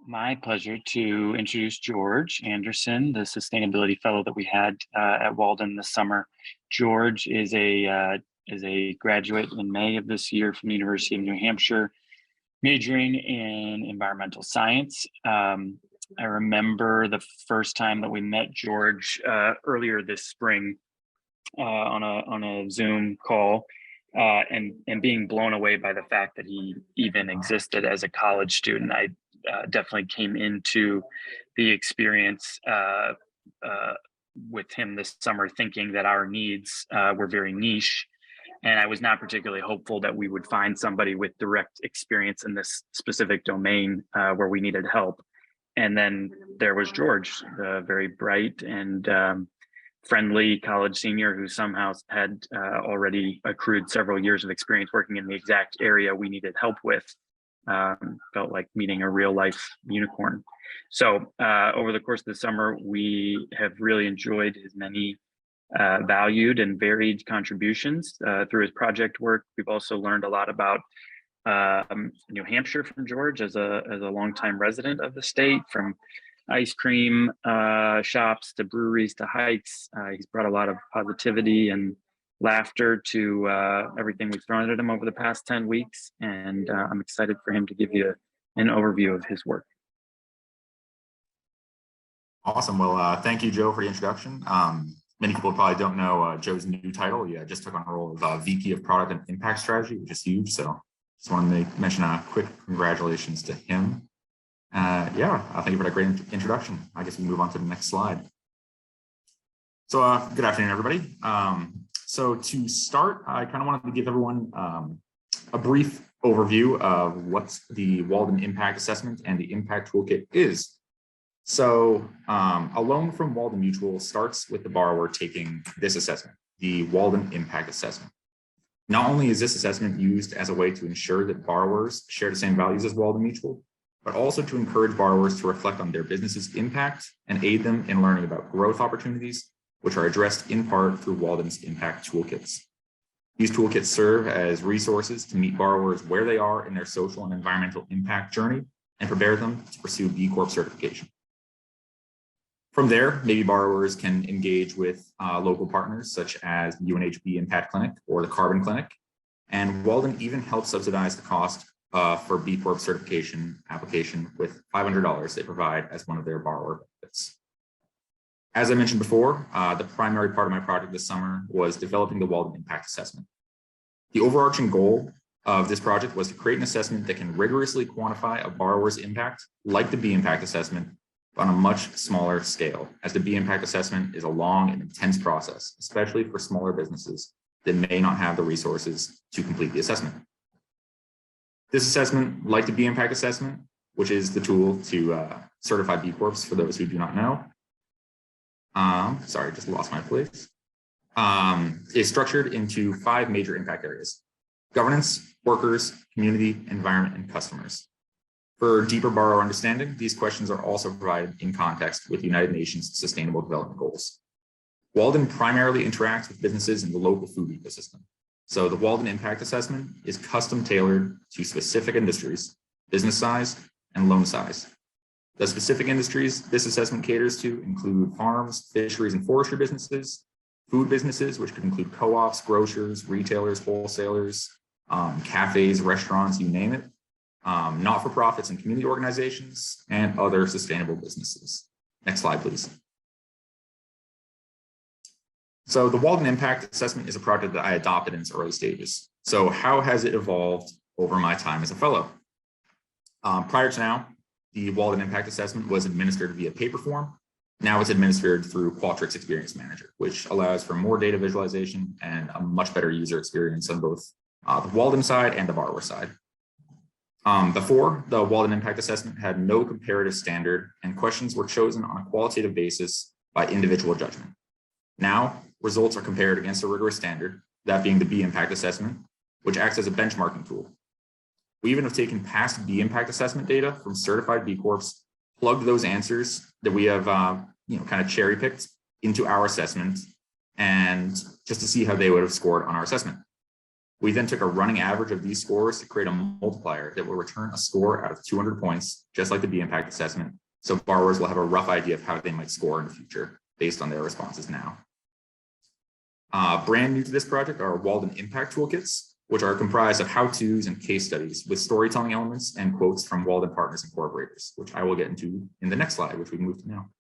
My pleasure to introduce George Anderson, the sustainability fellow that we had at Walden this summer. George is a graduate in May of this year from the University of New Hampshire, majoring in environmental science. I remember the first time that we met George earlier this spring on a Zoom call, and being blown away by the fact that he even existed as a college student. I definitely came into the experience with him this summer thinking that our needs were very niche, and I was not particularly hopeful that we would find somebody with direct experience in this specific domain where we needed help. And then there was George, a very bright and friendly college senior who somehow had already accrued several years of experience working in the exact area we needed help with. Felt like meeting a real life unicorn. So over the course of the summer, we have really enjoyed his many valued and varied contributions through his project work. We've also learned a lot about New Hampshire from George as a longtime resident of the state, from ice cream shops to breweries to hikes. He's brought a lot of positivity and laughter to everything we've thrown at him over the past 10 weeks. And I'm excited for him to give you an overview of his work. Awesome. Well, thank you, Joe, for the introduction. Many people probably don't know Joe's new title. He just took on the role of VP of Product and Impact Strategy, which is huge. So just wanted to mention a quick congratulations to him. Yeah, thank you for that great introduction. I guess we can move on to the next slide. So good afternoon, everybody. So to start, I kind of wanted to give everyone a brief overview of what the Walden Impact Assessment and the Impact Toolkit is. So a loan from Walden Mutual starts with the borrower taking this assessment, the Walden Impact Assessment. Not only is this assessment used as a way to ensure that borrowers share the same values as Walden Mutual, but also to encourage borrowers to reflect on their business's impact and aid them in learning about growth opportunities, which are addressed in part through Walden's Impact Toolkits. These toolkits serve as resources to meet borrowers where they are in their social and environmental impact journey and prepare them to pursue B Corp certification. From there, maybe borrowers can engage with local partners such as UNHB Impact Clinic or the Carbon Clinic, and Walden even helps subsidize the cost for B Corp certification application with $500 they provide as one of their borrower benefits. As I mentioned before, the primary part of my project this summer was developing the Walden Impact Assessment. The overarching goal of this project was to create an assessment that can rigorously quantify a borrower's impact, like the B Impact Assessment, but on a much smaller scale, as the B Impact Assessment is a long and intense process, especially for smaller businesses that may not have the resources to complete the assessment. This assessment, like the B Impact Assessment, which is the tool to certify B Corps for those who do not know, sorry, just lost my place, is structured into 5 major impact areas: governance, workers, community, environment, and customers. For deeper borrower understanding, these questions are also provided in context with the United Nations Sustainable Development Goals. Walden primarily interacts with businesses in the local food ecosystem. So the Walden Impact Assessment is custom tailored to specific industries, business size, and loan size. The specific industries this assessment caters to include farms, fisheries and forestry businesses, food businesses, which could include co-ops, grocers, retailers, wholesalers, cafes, restaurants, you name it, not-for-profits and community organizations, and other sustainable businesses. Next slide, please. So the Walden Impact Assessment is a project that I adopted in its early stages. So how has it evolved over my time as a fellow? Prior to now, the Walden Impact Assessment was administered via paper form. Now it's administered through Qualtrics Experience Manager, which allows for more data visualization and a much better user experience on both the Walden side and the borrower side. Before, the Walden Impact Assessment had no comparative standard, and questions were chosen on a qualitative basis by individual judgment. Now, results are compared against a rigorous standard, that being the B Impact Assessment, which acts as a benchmarking tool. We even have taken past B Impact Assessment data from certified B Corps, plugged those answers that we have kind of cherry picked into our assessment, and just to see how they would have scored on our assessment. We then took a running average of these scores to create a multiplier that will return a score out of 200 points, just like the B Impact Assessment. So borrowers will have a rough idea of how they might score in the future based on their responses now. Brand new to this project are Walden Impact Toolkits, which are comprised of how-tos and case studies with storytelling elements and quotes from Walden partners and cooperators, which I will get into in the next slide, which we can move to now.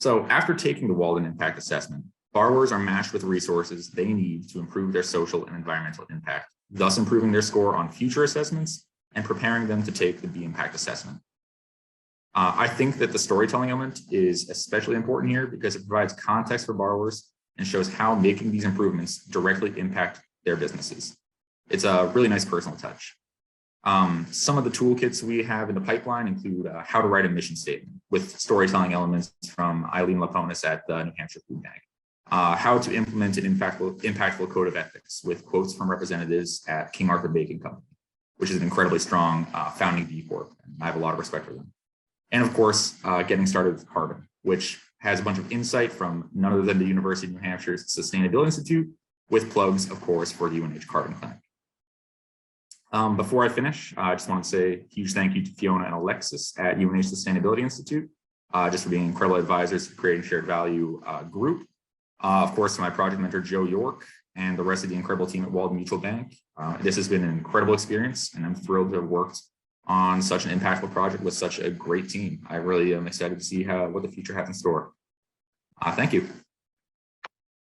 So after taking the Walden Impact Assessment, borrowers are matched with resources they need to improve their social and environmental impact, thus improving their score on future assessments and preparing them to take the B Impact Assessment. I think that the storytelling element is especially important here because it provides context for borrowers and shows how making these improvements directly impact their businesses. It's a really nice personal touch. Some of the toolkits we have in the pipeline include how to write a mission statement with storytelling elements from Eileen Laponis at the New Hampshire Food Bank, how to implement an impactful code of ethics with quotes from representatives at King Arthur Baking Company, which is an incredibly strong founding B Corp. And I have a lot of respect for them. And of course, getting started with carbon, which has a bunch of insight from none other than the University of New Hampshire's Sustainability Institute, with plugs, of course, for the UNH Carbon Clinic. Before I finish, I just want to say a huge thank you to Fiona and Alexis at UNH Sustainability Institute, just for being incredible advisors to creating shared value group. Of course, to my project mentor, Joe York, and the rest of the incredible team at Walden Mutual Bank. This has been an incredible experience, and I'm thrilled to have worked on such an impactful project with such a great team. I really am excited to see what the future has in store. Thank you.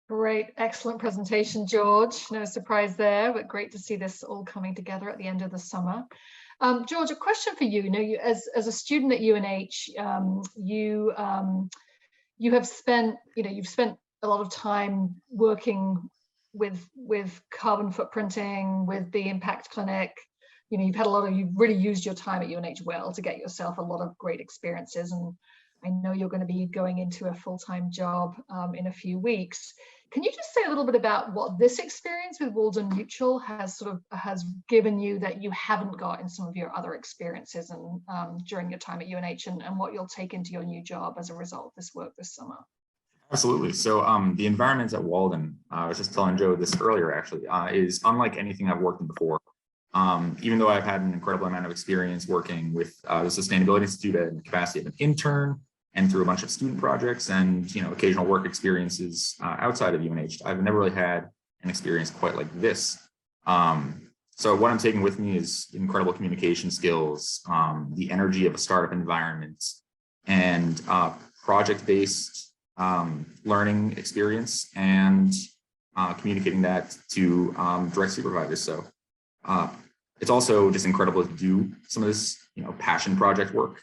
Great, excellent presentation, George. No surprise there, but great to see this all coming together at the end of the summer. George, a question for you. You as a student at UNH, you have spent, you've spent a lot of time working with carbon footprinting, with the Impact Clinic. You've really used your time at UNH well to get yourself a lot of great experiences, and I know you're going to be going into a full-time job in a few weeks. Can you just say a little bit about what this experience with Walden Mutual has given you that you haven't got in some of your other experiences and during your time at UNH, and what you'll take into your new job as a result of this work this summer? Absolutely. So the environment at Walden, I was just telling Joe this earlier actually, is unlike anything I've worked in before. Even though I've had an incredible amount of experience working with the Sustainability Institute in the capacity of an intern and through a bunch of student projects and occasional work experiences outside of UNH, I've never really had an experience quite like this. So what I'm taking with me is incredible communication skills, the energy of a startup environment, and project-based learning experience, and communicating that to direct supervisors. So it's also just incredible to do some of this, passion project work.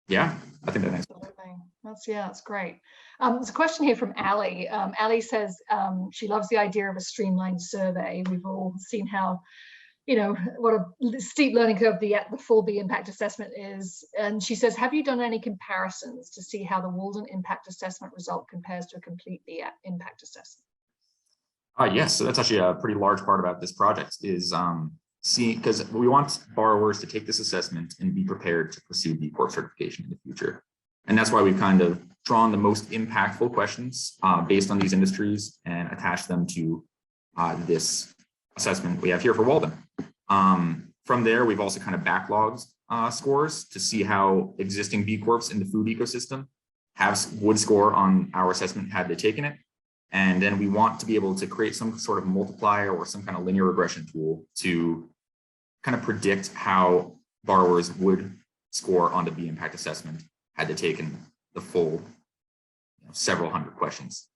Yeah, I think that's that's great. There's a question here from Ali. Ali says she loves the idea of a streamlined survey. We've all seen how, what a steep learning curve the full B Impact Assessment is. And she says, have you done any comparisons to see how the Walden Impact Assessment result compares to a complete B Impact Assessment? Yes, so that's actually a pretty large part about this project is because we want borrowers to take this assessment and be prepared to pursue B Corp certification in the future. And that's why we've kind of drawn the most impactful questions based on these industries and attached them to this assessment we have here for Walden. From there, we've also kind of backlogged scores to see how existing B Corps in the food ecosystem would score on our assessment had they taken it. And then we want to be able to create some sort of multiplier or some kind of linear regression tool to kind of predict how borrowers would score on the B Impact Assessment had they taken the full several hundred questions.